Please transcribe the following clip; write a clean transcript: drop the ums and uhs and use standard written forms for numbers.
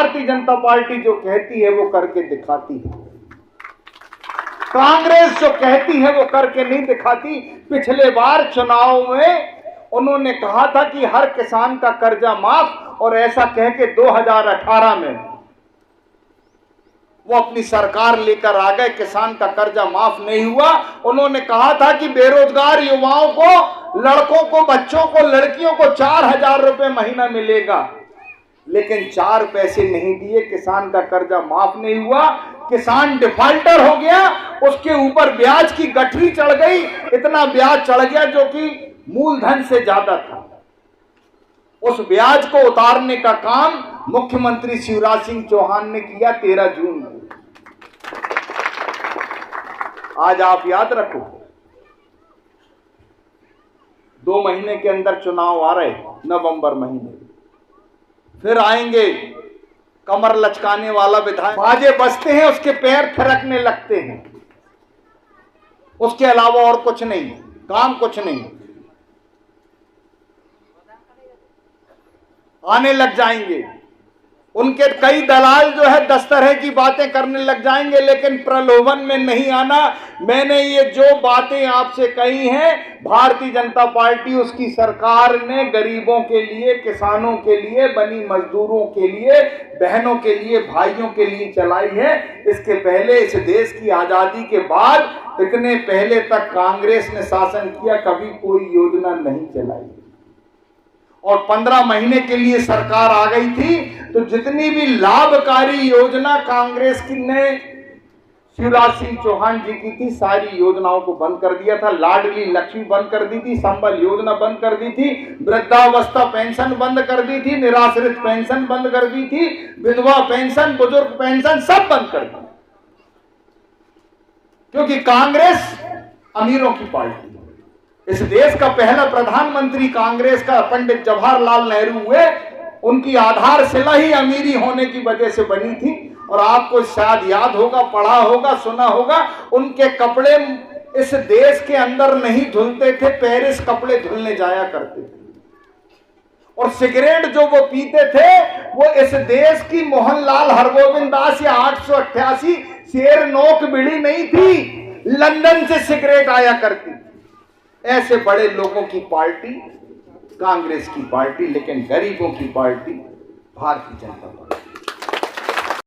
Bharatiya Janata party जो कहती है वो करके दिखाती है। कांग्रेस जो कहती है वो करके नहीं दिखाती। पिछले बार चुनाव में उन्होंने कहा था कि हर किसान का कर्जा माफ, और ऐसा कह के 2018 में वो अपनी सरकार लेकर आ गए, किसान का कर्जा माफ नहीं हुआ। उन्होंने कहा था कि बेरोजगार युवाओं को, लड़कों को, बच्चों को, लड़कियों को 4,000 रुपए महीना मिलेगा, लेकिन 4 पैसे नहीं दिए, किसान का कर्जा माफ नहीं हुआ, किसान डिफॉल्टर हो गया, उसके ऊपर ब्याज की गठरी चढ़ गई, इतना ब्याज चढ़ गया जो कि मूलधन से ज्यादा था। उस ब्याज को उतारने का काम मुख्यमंत्री शिवराज सिंह चौहान ने किया 13 जून को। आज आप याद रखो, 2 महीने के अंदर चुनाव आ रहे, नवंबर महीने, फिर आएंगे कमर लचकाने वाला विधायक, बाजे बजते हैं उसके पैर थिरकने लगते हैं, उसके अलावा और कुछ नहीं, काम कुछ नहीं। आने लग जाएंगे उनके कई दलाल जो है 10 तरह की बातें करने लग जाएंगे, लेकिन प्रलोभन में नहीं आना। मैंने ये जो बातें आपसे कही हैं, भारतीय जनता पार्टी, उसकी सरकार ने गरीबों के लिए, किसानों के लिए, बनी मजदूरों के लिए, बहनों के लिए, भाइयों के लिए चलाई है। इसके पहले, इस देश की आजादी के बाद, इतने पहले तक कांग्रेस ने शासन किया, कभी कोई योजना नहीं चलाई। और 15 महीने के लिए सरकार आ गई थी, तो जितनी भी लाभकारी योजना कांग्रेस की ने शिवराज सिंह चौहान जी की थी, सारी योजनाओं को बंद कर दिया था। लाडली लक्ष्मी बंद कर दी थी, संबल योजना बंद कर दी थी, वृद्धावस्था पेंशन बंद कर दी थी, निराश्रित पेंशन बंद कर दी थी, विधवा पेंशन, बुजुर्ग पेंशन सब बंद कर दी, क्योंकि कांग्रेस अमीरों की पार्टी। इस देश का पहला प्रधानमंत्री कांग्रेस का पंडित जवाहरलाल नेहरू हुए, उनकी आधारशिला ही अमीरी होने की वजह से बनी थी। और आपको शायद याद होगा, पढ़ा होगा, सुना होगा, उनके कपड़े इस देश के अंदर नहीं धुलते थे, पेरिस कपड़े धुलने जाया करते थे। और सिगरेट जो वो पीते थे, वो इस देश की मोहनलाल हरगोविंद दास या 888 शेर नोक बीड़ी नहीं थी, लंदन से सिगरेट आया करती। ऐसे बड़े लोगों की पार्टी कांग्रेस की पार्टी, लेकिन गरीबों की पार्टी भारतीय जनता पार्टी।